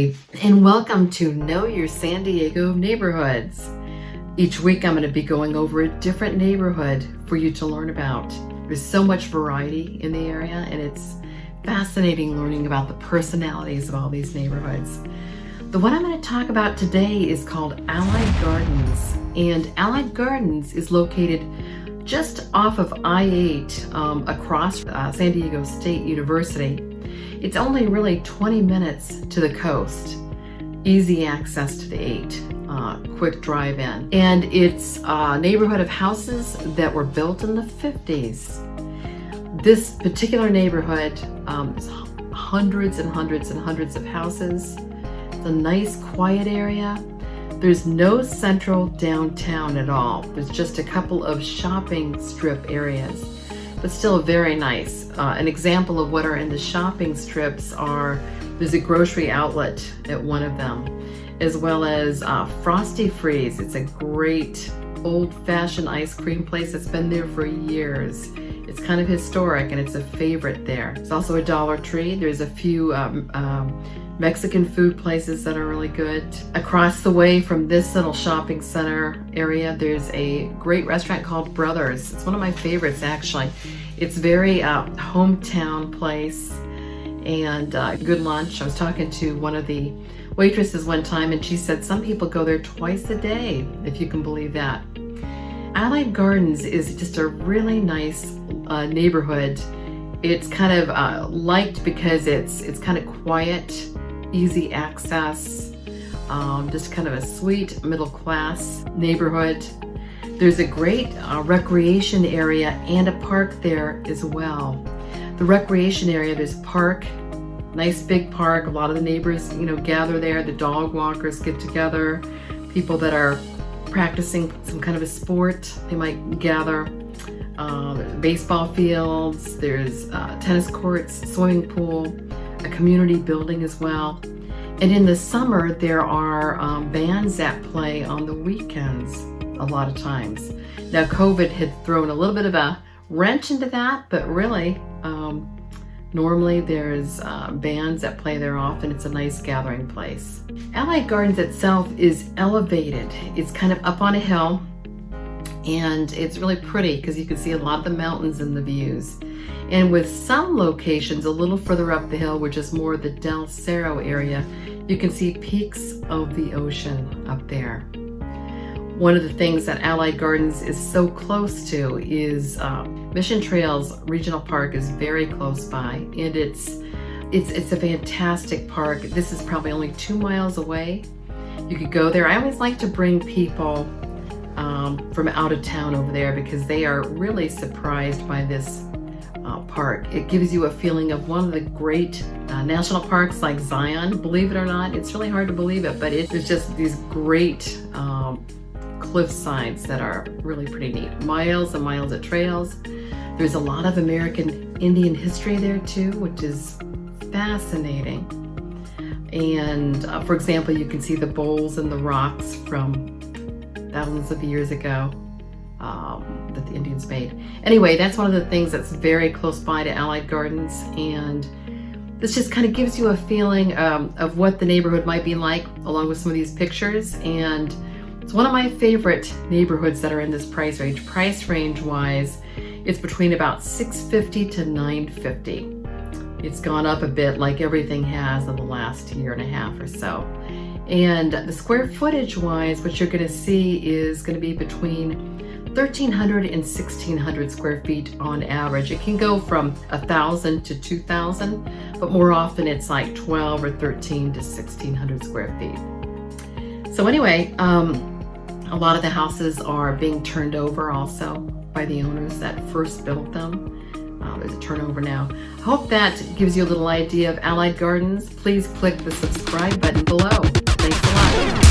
everybody, and welcome to Know Your San Diego Neighborhoods. Each week I'm going to be going over a different neighborhood for you to learn about. There's so much variety in the area, and it's fascinating learning about the personalities of all these neighborhoods. The one I'm going to talk about today is called Allied Gardens, and Allied Gardens is located just off of I-8 across San Diego State University. It's only really 20 minutes to the coast, easy access to the 8, quick drive in. And it's a neighborhood of houses that were built in the 50s. This particular neighborhood is hundreds and hundreds and hundreds of houses. It's a nice quiet area. There's no central downtown at all. There's just a couple of shopping strip areas, but still very nice. An example of what are in the shopping strips there's a grocery outlet at one of them, as well as Frosty Freeze. It's a great old-fashioned ice cream place that's been there for years. It's kind of historic and it's a favorite there. It's also a Dollar Tree. There's a few Mexican food places that are really good. Across the way from this little shopping center area, there's a great restaurant called Brothers. It's one of my favorites, actually. It's very hometown place and good lunch. I was talking to one of the waitresses one time and she said some people go there twice a day, if you can believe that. Allied Gardens is just a really nice neighborhood. It's kind of liked because it's kind of quiet, easy access, just kind of a sweet middle class neighborhood. There's a great recreation area and a park there as well. The recreation area, there's a park, nice big park. A lot of the neighbors, gather there. The dog walkers get together. People that are practicing some kind of a sport, they might gather. There's baseball fields, there's tennis courts, swimming pool, a community building as well. And in the summer, there are bands that play on the weekends a lot of times. Now, COVID had thrown a little bit of a wrench into that, but really, normally there's bands that play there often. It's a nice gathering place. Allied Gardens itself is elevated. It's kind of up on a hill, and it's really pretty because you can see a lot of the mountains and the views. And with some locations a little further up the hill, which is more the Del Cerro area, you can see peaks of the ocean up there. One of the things that Allied Gardens is so close to is Mission Trails Regional Park is very close by, and it's a fantastic park. This is probably only 2 miles away. You could go there. I always like to bring people from out of town over there because they are really surprised by this park. It gives you a feeling of one of the great national parks like Zion. Believe it or not, it's really hard to believe it, but there's just these great cliff sides that are really pretty neat. Miles and miles of trails. There's a lot of American Indian history there too, which is fascinating. And for example, you can see the bowls and the rocks from thousands of years ago that the Indians made. Anyway, that's one of the things that's very close by to Allied Gardens, and this just kind of gives you a feeling of what the neighborhood might be like along with some of these pictures. And it's one of my favorite neighborhoods that are in this price range. Price range wise, it's between about $650 to $950. It's gone up a bit like everything has in the last year and a half or so. And the square footage wise, what you're going to see is going to be between 1,300 and 1,600 square feet on average. It can go from 1,000 to 2,000, but more often it's like 12 or 13 to 1,600 square feet. So anyway, a lot of the houses are being turned over also by the owners that first built them. There's a turnover now. I hope that gives you a little idea of Allied Gardens. Please click the subscribe button below. Thanks a lot.